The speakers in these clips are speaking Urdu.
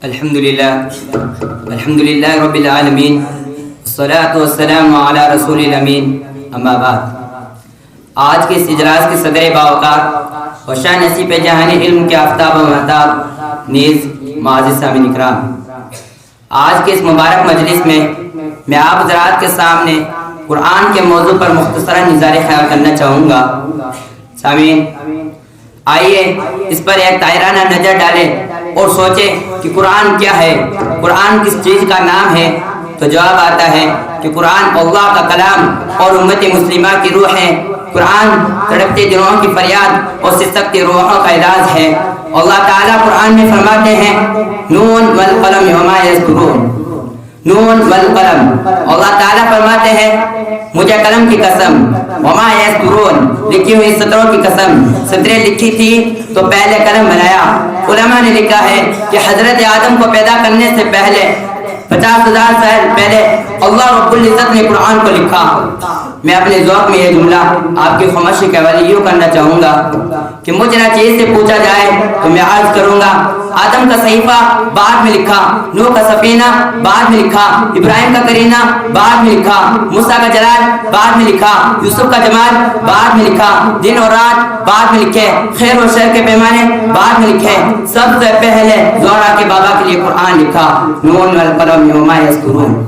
الحمدللہ رب العالمین والصلاة والسلام علی رسول الامین اما بعد۔ آج کے اس اجلاس کے صدر باوقار و شان نصیب جہان علم کے آفتاب و مہتاب نیز معزز سامعین اکرام، آج کے اس مبارک مجلس میں میں آپ حضرات کے سامنے قرآن کے موضوع پر مختصراً اظہار خیال کرنا چاہوں گا۔ سامعین، آئیے اس پر ایک طائرانہ نظر ڈالیں اور سوچیں کہ قرآن کیا ہے، قرآن کس چیز کا نام ہے؟ تو جواب آتا ہے کہ قرآن اللہ کا کلام اور امت مسلمہ کی روح ہے۔ قرآن تڑپتے دلوں کی فریاد اور سسکتی روحوں کا علاج ہے۔ اللہ تعالیٰ قرآن میں فرماتے ہیں نون والقلم وما یسطرون، نون والقلم، اللہ تعالیٰ فرماتے ہیں مجھے قلم کی قسم، وما یسطرون، لکھی ہوئی سطروں کی قسم، سطریں لکھی تھی تو پہلے قلم بنایا۔ علماء نے لکھا ہے کہ حضرت آدم کو پیدا کرنے سے پہلے 50,000 سال پہلے اللہ رب العزت نے قرآن کو لکھا۔ میں اپنے ذوق میں یہ جملہ آپ کی خاموشی کے حوالے یوں کرنا چاہوں گا کہ مجھ نہ چیز سے پوچھا جائے تو میں عرض کروں گا آدم کا صحیفہ بعد میں لکھا، نوح کا سفینہ بعد میں لکھا، ابراہیم کا کرینہ بعد میں لکھا، موسیٰ کا جلال بعد میں لکھا، یوسف کا جمال بعد میں لکھا، دن اور رات بعد میں لکھے، خیر و شر کے پیمانے بعد میں لکھے، سب سے پہلے زہرا کے بابا کے لیے قرآن لکھا، نون والقلم وما یسطرون۔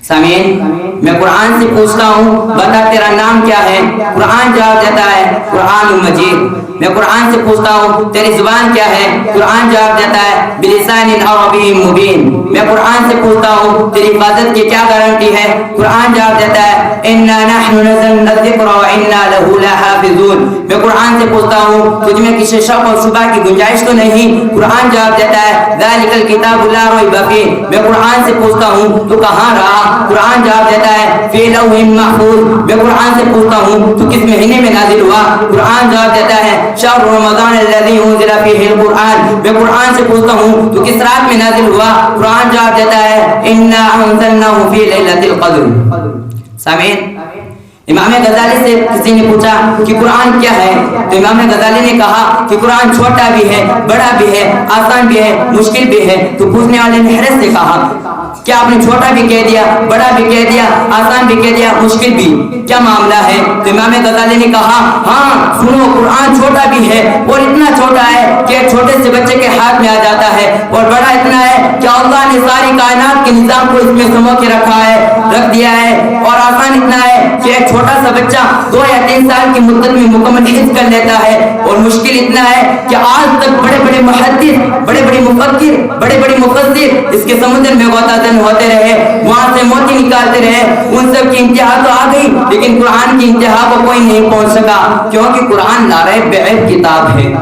سامعین، میں قرآن سے پوچھتا ہوں بتا تیرا نام کیا ہے؟ قرآن جواب دیتا ہے قرآن مجید۔ میں قرآن سے پوچھتا ہوں تیری زبان کیا ہے؟ قرآن جواب دیتا ہے بلسان عربی مبین۔ میں قرآن سے پوچھتا ہوں تیری حفاظت کی کیا گارنٹی ہے؟ قرآن جواب دیتا ہے انا نحن نزلنا الذکر وانا له لحافظون۔ میں قرآن سے پوچھتا ہوں تجھ میں کسی شک اور شبہ کی گنجائش تو نہیں؟ قرآن جواب دیتا ہے ذالک الکتاب لا ریب فیہ۔ میں قرآن سے پوچھتا ہوں تو کہاں رہا؟ قرآن جواب دیتا ہے فی لوح محفوظ۔ میں قرآن سے پوچھتا ہوں تو کس مہینے میں نازل ہوا؟ قرآن جواب دیتا ہے شہر رمضان الذی انزل فیہ القرآن۔ میں قرآن سے پوچھتا ہوں تو کس رات میں نازل ہوا؟ قرآن جواب دیتا ہے انا انزلناہ فی لیلۃ القدر۔ سامعین، امام غزالی سے کسی نے پوچھا کہ قرآن کیا ہے تو امام غزالی نے کہا کہ قرآن چھوٹا بھی ہے، بڑا بھی ہے، آسان بھی ہے، مشکل بھی ہے۔ تو پوچھنے والے نے حیرت سے کہا کیا آپ نے چھوٹا بھی کہہ دیا، بڑا بھی کہہ دیا، آسان بھی کہہ دیا، مشکل بھی، کیا معاملہ ہے؟ تو امام غزالی نے کہا ہاں سنو، قرآن چھوٹا بھی ہے اور اتنا چھوٹا ہے کہ ایک چھوٹے سے بچے کے ہاتھ میں آ جاتا ہے، اور بڑا اتنا ہے کہ اللہ نے ساری کائنات کے نظام کو اس میں سمو کے رکھ دیا ہے، اور آسان اتنا ہے کہ ایک چھوٹا سا بچہ 2 یا 3 سال کی مدت میں مکمل حفظ کر لیتا ہے، اور مشکل اتنا ہے کہ آج تک بڑے بڑے محدث، بڑے بڑے مفکر، بڑے بڑے مفسر اس کے سمندر میں غوطہ زن ہوتے رہے، وہاں سے موتی نکالتے رہے، ان سب کی انتہا تو آ گئی لیکن قرآن کی انتہا کو کوئی نہیں پہنچ سکا، کیونکہ قرآن لا ریب بعیب کتاب ہے۔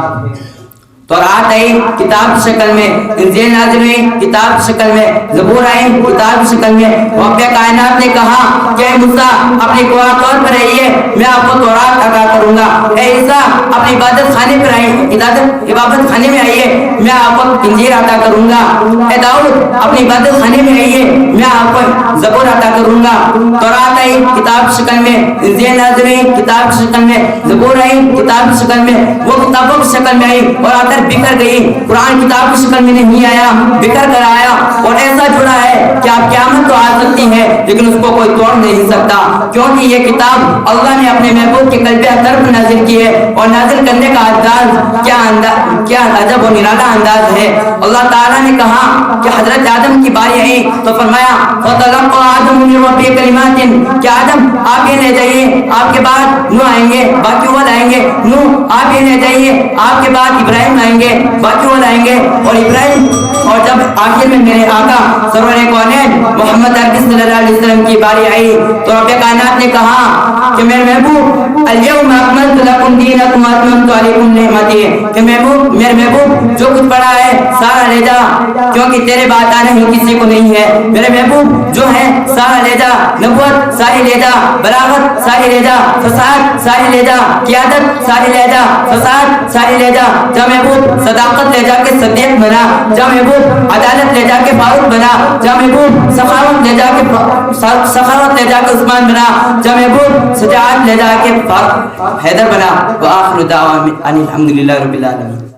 تورات آئی کتاب کی شکل میں، انجیل نازل ہوئی کتاب کی شکل میں، زبور آئی کتاب کی شکل میں۔ رب کائنات نے کہا کہ اے موسیٰ اپنی طور پر رہیے، میں آپ کو تورات عطا کروں گا۔ اے عیسیٰ اپنی عبادت خانے پر آئیے، عبادت خانے میں آئیے، میں آپ کو انجیل عطا کروں گا۔ اے داؤد اپنی عبادت خانے میں آئیے، میں آپ کو زبور عطا کروں گا۔ تورات آئی کتاب کی شکل میں، انجیل نازل ہوئی کتاب کی شکل میں، زبور آئی کتاب کی شکل میں، وہ کتابوں کی شکل میں آئی اور آ کر بکھر گئی۔ قرآن کتاب کی شکل میں نہیں آیا، بکھر کر آیا اور ایسا جڑا ہے کہ آپ قیامت تو آ سکتی ہے لیکن اس کو کوئی توڑ نہیں سکتا، کیونکہ یہ کتاب اللہ نے اپنے محبوب کے قلب اطہر پر نازل کی ہے، اور نازل کرنے کا انداز کیا عجب و نرالا انداز ہے۔ اللہ تعالیٰ نے کہا کہ حضرت آدم کی باری آئی تو فرمایا فَتَلَقَّىٰ آدَمُ مِن رَّبِّهِ كَلِمَاتٍ، کہ آدم آپ یہ لے جائیے، آپ کے بعد نوح آئیں گے، باقی وہ آئیں گے، نوح آپ یہ لے جائیے، آپ کے بعد ابراہیم آئیں گے، باقی وہ آئیں گے، اور ابراہیم، اور جب آخر میں میرے آقا سرور کونین محمد عربی صلی اللہ علیہ وسلم کی باری آئی تو رب کائنات نے کہا کہ میرے محبوب اليوم اکملت لکم دینکم واتممت علیکم نعمتی، کہ میرے محبوب جو کچھ پڑا ہے سارا لے جا، کیونکہ تیرے بات آنا ہی کسی کو نہیں ہے۔ میرے محبوب جو ہے سارا لے جا، نبوت ساری لے جا، بلاغت ساری لے جا، فساد ساری لے جا، قیادت ساری لے جا، فساد ساری لے جا، جا محبوب صداقت لے جا کے صدیق بنا، جا محبوب عدالت لے جا کے فاروق بنا، جا محبوب سخاوت لے جا کے عثمان بنا، جا محبوب شجاعت لے جا کے حیدر بنا۔ وآخر دعوانا ان الحمدللہ رب العالمین۔